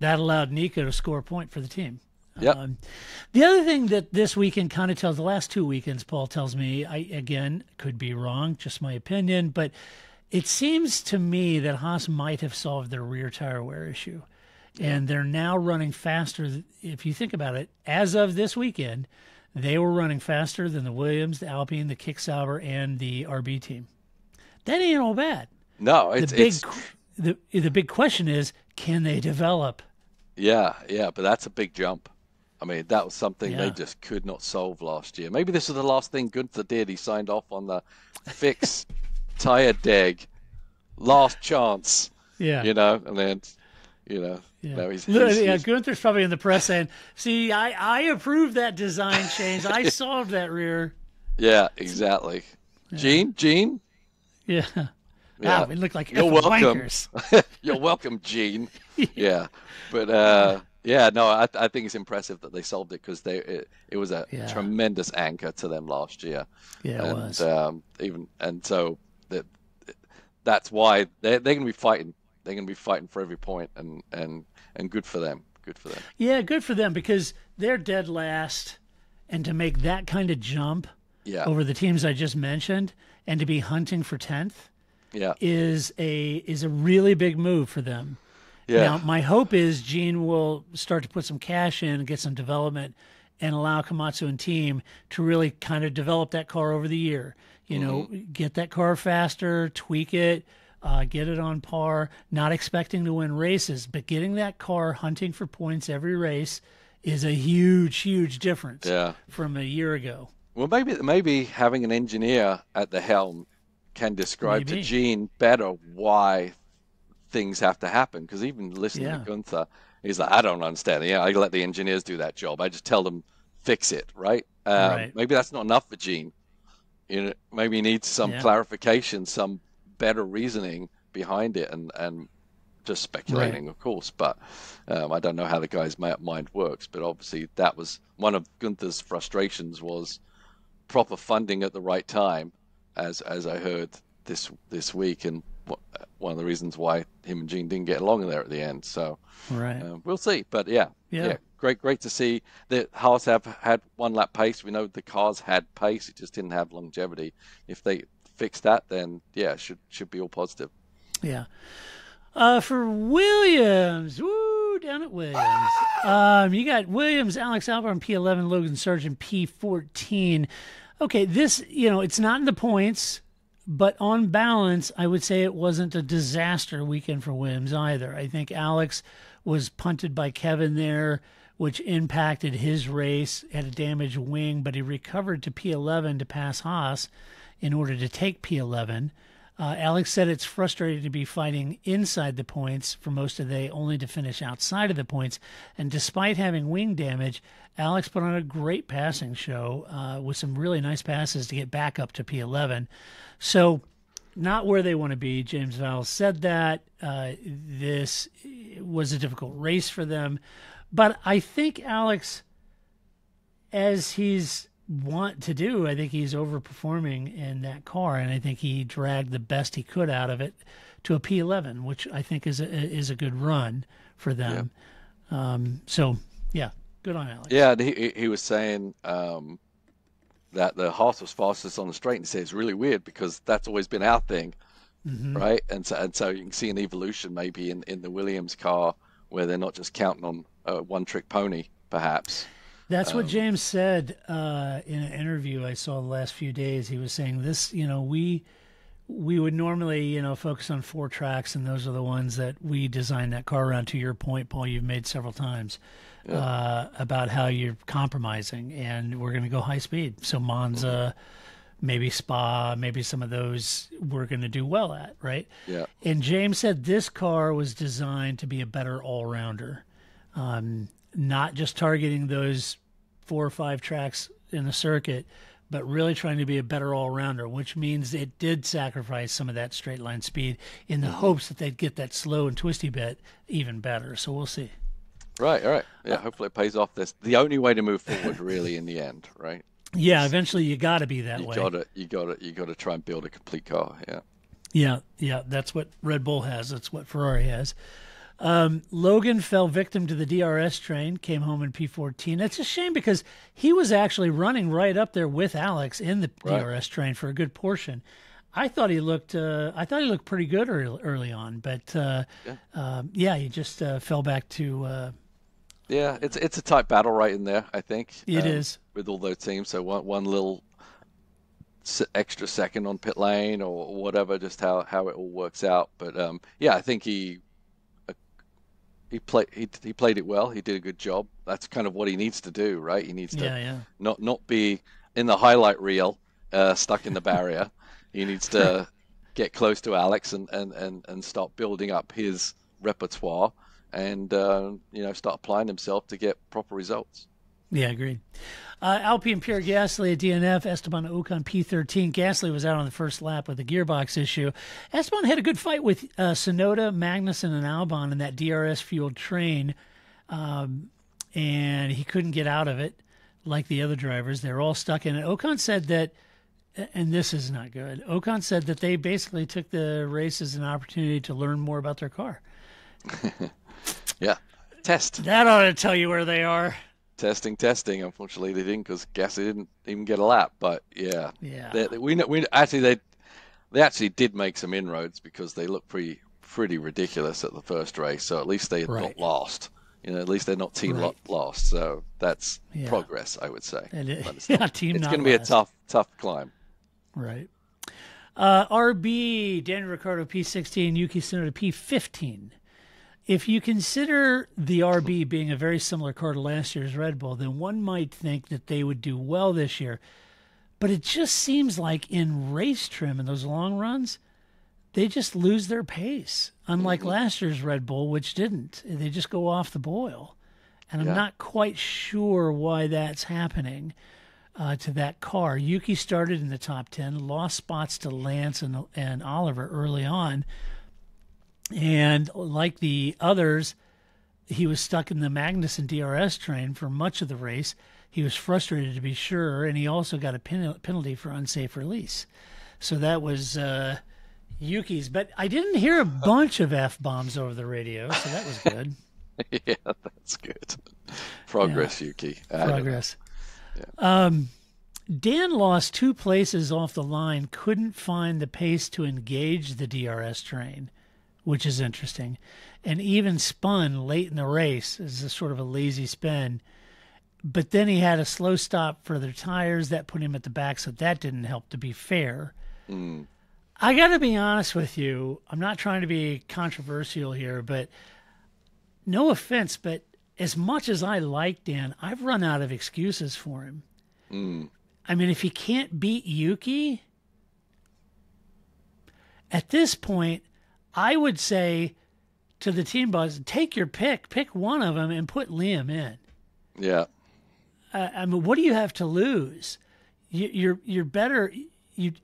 That allowed Nico to score a point for the team. Yep. The other thing that this weekend kind of tells, the last 2 weekends, Paul tells me, I again could be wrong, just my opinion, but it seems to me that Haas might have solved their rear tire wear issue. And they're now running faster. If you think about it, as of this weekend, they were running faster than the Williams, the Alpine, the Kick-Sauber, and the RB team. That ain't all bad. No, the big question is, can they develop? Yeah, but that's a big jump. I mean, that was something they just could not solve last year. Maybe this was the last thing Gunther did. He signed off on the fix tire deg, last chance. Yeah. And then, now he's Gunther's probably in the press saying, see, I approved that design change. I solved that rear. Yeah, exactly. Yeah. Gene? Yeah. Wow, we look like you're welcome. Wankers. You're welcome, Gene. Yeah. But I think it's impressive that they solved it, because it was a tremendous anchor to them last year. Yeah, it was. So that's why they're going to be fighting. They're going to be fighting for every point, and good for them. Good for them. Yeah, good for them, because they're dead last, and to make that kind of jump over the teams I just mentioned, and to be hunting for 10th, is a really big move for them. Yeah. Now, my hope is Gene will start to put some cash in and get some development, and allow Komatsu and team to really kind of develop that car over the year. Get that car faster, tweak it, get it on par, not expecting to win races, but getting that car hunting for points every race is a huge, huge difference from a year ago. Well, maybe having an engineer at the helm can describe to Gene better why things have to happen, because even listening to Gunther, he's like, I don't understand. I let the engineers do that job. I just tell them fix it, right? Maybe that's not enough for Gene. Maybe he needs some clarification, some better reasoning behind it, and just speculating, of course. But I don't know how the guy's mind works. But obviously, that was one of Gunther's frustrations, was proper funding at the right time, as I heard this week, and one of the reasons why him and Gene didn't get along there at the end. So we'll see. But great to see that Haas have had one lap pace. We know the cars had pace; it just didn't have longevity. If they fix that, then should be all positive. Yeah. For Williams, down at Williams, you got Williams, Alex Albon P11, Logan Sargent P14. Okay, this it's not in the points, but on balance, I would say it wasn't a disaster weekend for Williams either. I think Alex was punted by Kevin there, which impacted his race, had a damaged wing, but he recovered to P11 to pass Haas in order to take P11. Alex said it's frustrating to be fighting inside the points for most of the day, only to finish outside of the points. And despite having wing damage, Alex put on a great passing show with some really nice passes to get back up to P11. So not where they want to be. James Vowles said that. This was a difficult race for them. But I think Alex, as he's want to do, I think he's overperforming in that car, and I think he dragged the best he could out of it to a P11, which I think is a good run for them. Good on Alex. Yeah, he was saying that the Haas was fastest on the straight, and he said it's really weird because that's always been our thing, right? And so you can see an evolution maybe in the Williams car where they're not just counting on a one-trick pony, perhaps. That's what James said in an interview I saw the last few days. He was saying this, we would normally, focus on 4 tracks, and those are the ones that we designed that car around. To your point, Paul, you've made several times about how you're compromising, and we're going to go high speed. So Monza, maybe Spa, maybe some of those we're going to do well at, right? Yeah. And James said this car was designed to be a better all-rounder. Not just targeting those 4 or 5 tracks in the circuit, but really trying to be a better all-rounder, which means it did sacrifice some of that straight line speed in the hopes that they'd get that slow and twisty bit even better. So we'll see. Right, all right. Yeah, hopefully it pays off. That's the only way to move forward, really, in the end, right? Yeah, eventually you got to be that way. You got to try and build a complete car. Yeah. That's what Red Bull has. That's what Ferrari has. Logan fell victim to the DRS train, came home in P14. It's a shame because he was actually running right up there with Alex in the DRS train for a good portion. I thought he looked pretty good early on, but he just fell back to. It's a tight battle right in there. I think it is with all those teams. So one little extra second on pit lane or whatever, just how it all works out. But I think he played it well. He did a good job. That's kind of what he needs to do, right? He needs to not be in the highlight reel, stuck in the barrier. He needs to get close to Alex and start building up his repertoire and start applying himself to get proper results. Yeah, agreed. Alpine Pierre Gasly at DNF, Esteban Ocon P13. Gasly was out on the first lap with a gearbox issue. Esteban had a good fight with Tsunoda, Magnussen, and Albon in that DRS-fueled train, and he couldn't get out of it like the other drivers. They're all stuck in it. Ocon said that, and this is not good, Ocon said that they basically took the race as an opportunity to learn more about their car. Yeah, test. That ought to tell you where they are. Testing. Unfortunately, they didn't because Gasly didn't even get a lap. But yeah. We actually they actually did make some inroads because they looked pretty ridiculous at the first race. So at least they had not lost. At least they're not team lost. So that's progress, I would say. It's going to be a tough climb. Right. RB Daniel Ricciardo P16, Yuki Tsunoda P15. If you consider the RB being a very similar car to last year's Red Bull, then one might think that they would do well this year. But it just seems like in race trim and those long runs, they just lose their pace. Unlike last year's Red Bull, which didn't. They just go off the boil. And I'm not quite sure why that's happening to that car. Yuki started in the top 10, lost spots to Lance and Oliver early on. And like the others, he was stuck in the Magnussen DRS train for much of the race. He was frustrated, to be sure, and he also got a penalty for unsafe release. So that was Yuki's. But I didn't hear a bunch of F-bombs over the radio, so that was good. Yeah, that's good. Progress, Yuki. Progress. Yeah. Dan lost 2 places off the line, couldn't find the pace to engage the DRS train, which is interesting, and even spun late in the race as a sort of a lazy spin. But then he had a slow stop for their tires. That put him at the back, so that didn't help, to be fair. I got to be honest with you. I'm not trying to be controversial here, but no offense, but as much as I like Dan, I've run out of excuses for him. I mean, if he can't beat Yuki, at this point, I would say to the team boss, take your pick one of them and put Liam in. Yeah. I mean, what do you have to lose? You're better.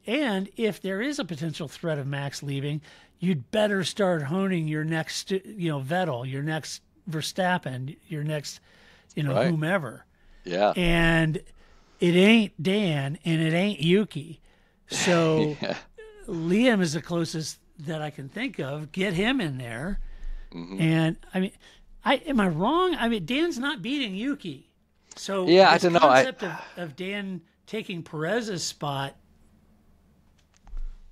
And if there is a potential threat of Max leaving, you'd better start honing your next, Vettel, your next Verstappen, your next, whomever. Yeah. And it ain't Dan and it ain't Yuki. So Liam is the closest that I can think of. Get him in there. And I mean, am I wrong? I mean, Dan's not beating Yuki. So I don't know. The concept of Dan taking Perez's spot.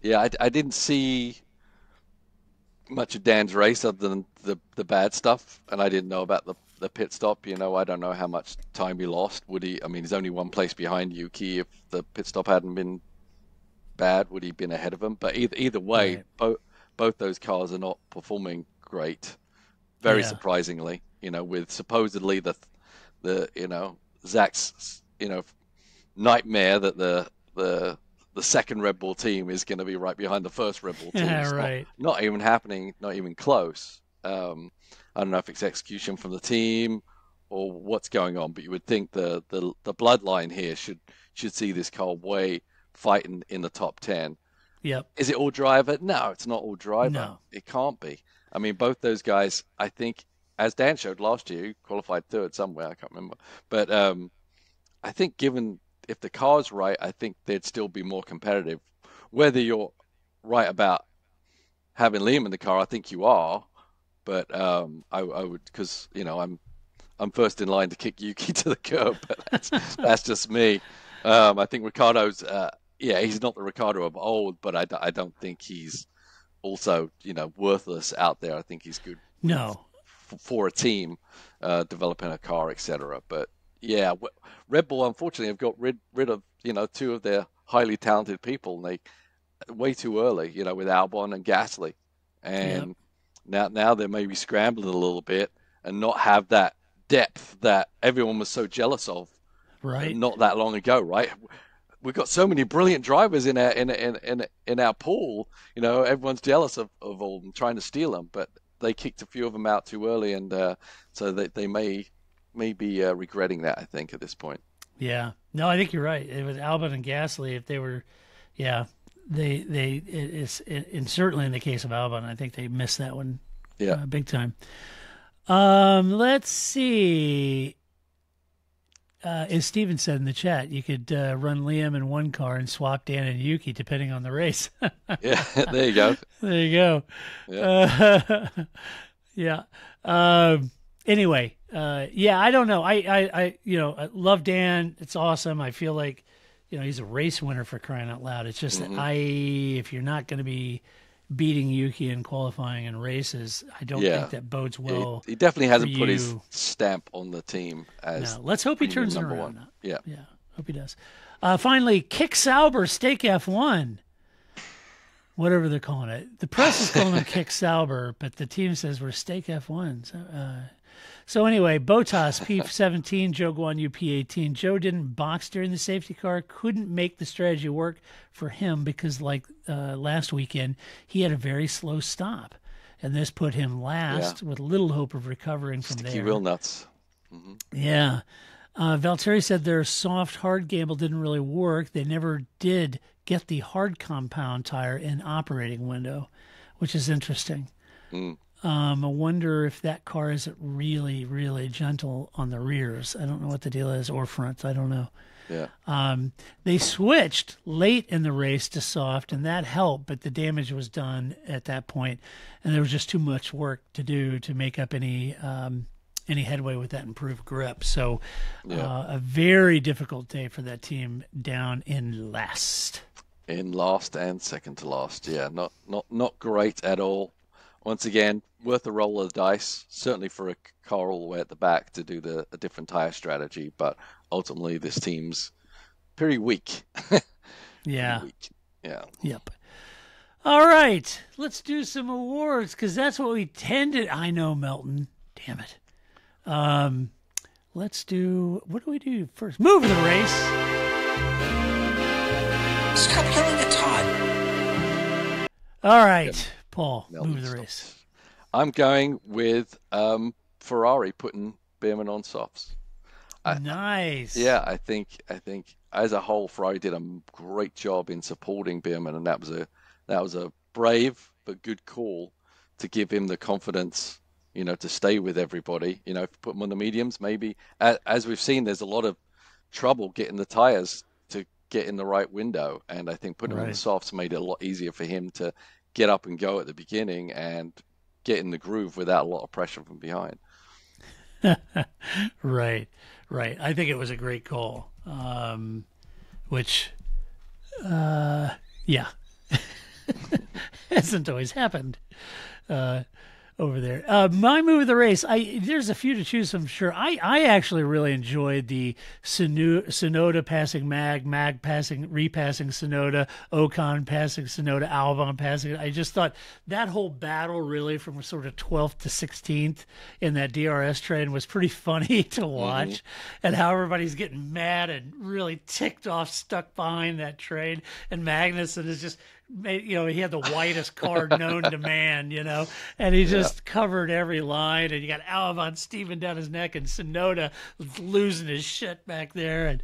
Yeah, I didn't see much of Dan's race other than the bad stuff, and I didn't know about the pit stop. I don't know how much time he lost. Would he? I mean, he's only 1 place behind Yuki. If the pit stop hadn't been bad, would he have been ahead of him? But either way, both those cars are not performing great. Very surprisingly, with supposedly the Zach's nightmare that the second Red Bull team is going to be right behind the first Red Bull team. Yeah, right. Not even happening, not even close. I don't know if it's execution from the team or what's going on, but you would think the bloodline here should see this car way fighting in the top 10. Yep. Is it all driver? No, it's not all driver. No. It can't be. I mean, both those guys, I think, as Dan showed last year, he qualified third somewhere, I can't remember. But I think if the car's right, I think they'd still be more competitive. Whether you're right about having Liam in the car, I think you are. But I would, because, I'm first in line to kick Yuki to the curb, but that's just me. I think Ricciardo's, he's not the Ricciardo of old, but I don't think he's also, worthless out there. I think he's good. No. For a team, developing a car, etc. But yeah, Red Bull unfortunately have got rid of two of their highly talented people, and they way too early, with Albon and Gasly, and now they may be scrambling a little bit and not have that depth that everyone was so jealous of, right? Not that long ago, right? We've got so many brilliant drivers in our pool. Everyone's jealous of all them, trying to steal them, but they kicked a few of them out too early, and so they may be regretting that, I think, at this point. Yeah. No, I think you're right. It was Albon and Gasly. If they were, and certainly in the case of Albon, I think they missed that one big time. Let's see. As Steven said in the chat, you could run Liam in one car and swap Dan and Yuki depending on the race. Yeah, there you go. There you go. Yeah. Anyway, I don't know. I love Dan. It's awesome. I feel like, he's a race winner, for crying out loud. It's just that if you're not going to be beating Yuki in qualifying and races, I don't think that bodes well. He definitely hasn't put his stamp on the team as. No, let's hope he turns it around. One. Yeah, hope he does. Finally, Kick Sauber Steak F1, whatever they're calling it. The press is calling them Kick Sauber, but the team says we're Steak F1. So anyway, Bottas P17, Joe Guan Yu P18. Joe didn't box during the safety car, couldn't make the strategy work for him because, like last weekend, he had a very slow stop, and this put him last with little hope of recovering from Sticky there. Wheel nuts. Mm-hmm. Yeah. Valtteri said their soft hard gamble didn't really work. They never did get the hard compound tire in operating window, which is interesting. I wonder if that car isn't really, really gentle on the rears. I don't know what the deal is, or fronts. I don't know. Yeah. They switched late in the race to soft, and that helped, but the damage was done at that point, and there was just too much work to do to make up any headway with that improved grip. So a very difficult day for that team down in last. In last and second to last. Yeah, not great at all. Once again, worth a roll of the dice, certainly for a car all the way at the back to do a different tire strategy, but ultimately this team's pretty weak. Yeah. Pretty weak. Yeah. Yep. All right, let's do some awards, because that's what we tend to... I know, Melton. Damn it. Let's do... What do we do first? Move the race. Stop yelling at Todd. All right, Paul, Melton move the stops. race. I'm going with Ferrari putting Bearmann on softs. Nice. Yeah, I think as a whole, Ferrari did a great job in supporting Bearmann, and that was a brave but good call to give him the confidence, to stay with everybody. If you put him on the mediums, maybe as we've seen, there's a lot of trouble getting the tires to get in the right window, and I think putting him on the softs made it a lot easier for him to get up and go at the beginning and get in the groove without a lot of pressure from behind. Right. I think it was a great call, which, hasn't always happened over there. My move of the race, there's a few to choose from, sure. I actually really enjoyed the Tsunoda passing Mag repassing Tsunoda, Ocon passing Tsunoda, Albon passing. I just thought that whole battle really from sort of 12th to 16th in that DRS train was pretty funny to watch, and how everybody's getting mad and really ticked off, stuck behind that train, and Magnussen is just he had the whitest car known to man, and he just covered every line. And you got Albon steaming down his neck, and Tsunoda losing his shit back there, and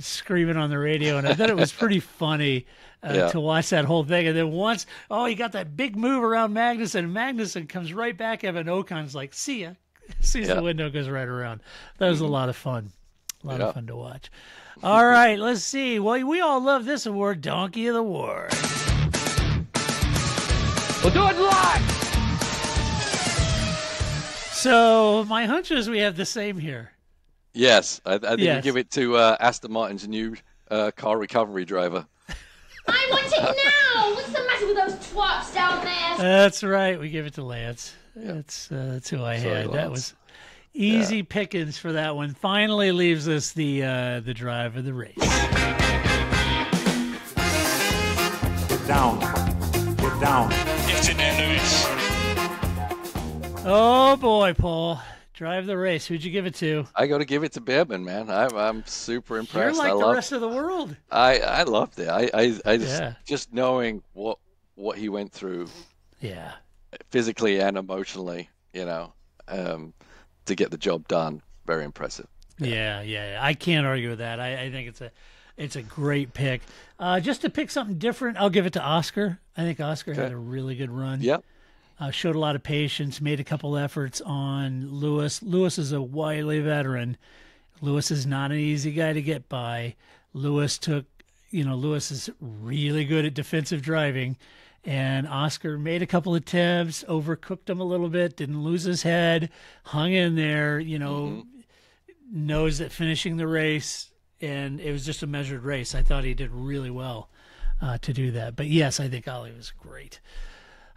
screaming on the radio. And I thought it was pretty funny to watch that whole thing. And then once, he got that big move around Magnussen, and Magnussen comes right back. Evan Ocon's like, "See ya," sees the window, goes right around. That was a lot of fun. A lot of fun to watch. All right, let's see. Well, we all love this award, Donkey of the War. We'll do it live. So my hunch is we have the same here. Yes, I think we give it to Aston Martin's new car recovery driver. I want it now. What's the matter with those twats down there? That's right. We give it to Lance. That's who I had. Lance. That was easy pickings for that one. Finally leaves us the drive of the race. Get down. Get down. Get in there, Lewis. Oh boy, Paul. Drive the race. Who'd you give it to? I got to give it to Bearmann, man. I'm super impressed. You're like the rest of the world. I loved it. I just knowing what he went through. Yeah. Physically and emotionally, to get the job done. Very impressive. Yeah. I can't argue with that. I think it's a great pick. Just to pick something different, I'll give it to Oscar. I think Oscar had a really good run. Yep. Showed a lot of patience, made a couple efforts on Lewis. Lewis is a wily veteran. Lewis is not an easy guy to get by. Lewis is really good at defensive driving. And Oscar made a couple of attempts, overcooked him a little bit, didn't lose his head, hung in there, knows that finishing the race, and it was just a measured race. I thought he did really well to do that. But yes, I think Ollie was great.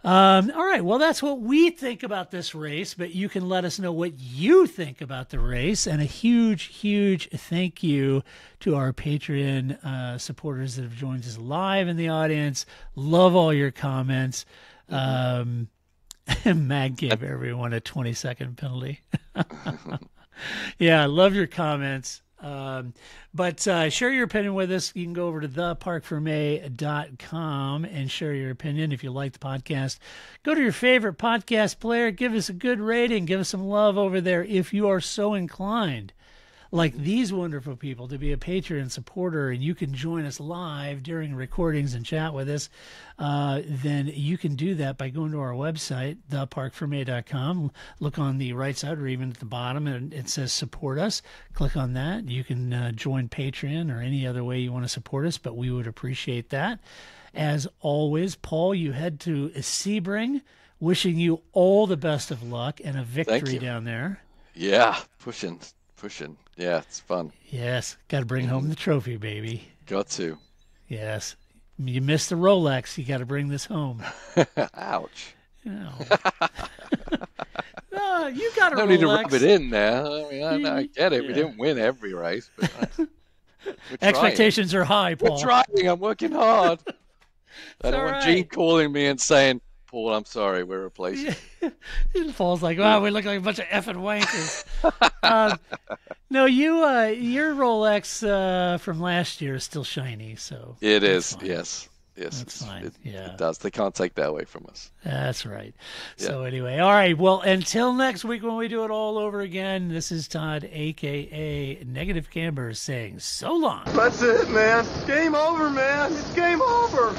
All right, well, that's what we think about this race, but you can let us know what you think about the race. And a huge, huge thank you to our Patreon supporters that have joined us live in the audience. Love all your comments. Mag gave everyone a 20-second penalty. Yeah, I love your comments. But share your opinion with us. You can go over to theparcfermé.com and share your opinion. If you like the podcast, go to your favorite podcast player, give us a good rating, give us some love over there if you are so inclined, like these wonderful people, to be a Patreon supporter, and you can join us live during recordings and chat with us. Then you can do that by going to our website, theparcfermé.com. Look on the right side or even at the bottom, and it says support us. Click on that. You can join Patreon or any other way you want to support us, but we would appreciate that. As always, Paul, you head to Sebring. Wishing you all the best of luck and a victory down there. Yeah, pushing. Yeah, it's fun. Yes, got to bring home the trophy, baby. Got to. Yes. You missed the Rolex. You got to bring this home. Ouch. No. No, you got a Rolex. No need to rub it in there. I mean, I get it. Yeah. We didn't win every race. But expectations are high, Paul. We're trying. I'm working hard. I don't want Gene calling me and saying, Paul, I'm sorry, we're replacing. Paul's like, wow, we look like a bunch of effing wankers. No, your Rolex from last year is still shiny, so it is. Fine. Yes, that's fine. It does. They can't take that away from us. That's right. Yeah. So anyway, all right. Well, until next week when we do it all over again, this is Todd, aka Negative Camber, saying so long. That's it, man. Game over, man. It's game over.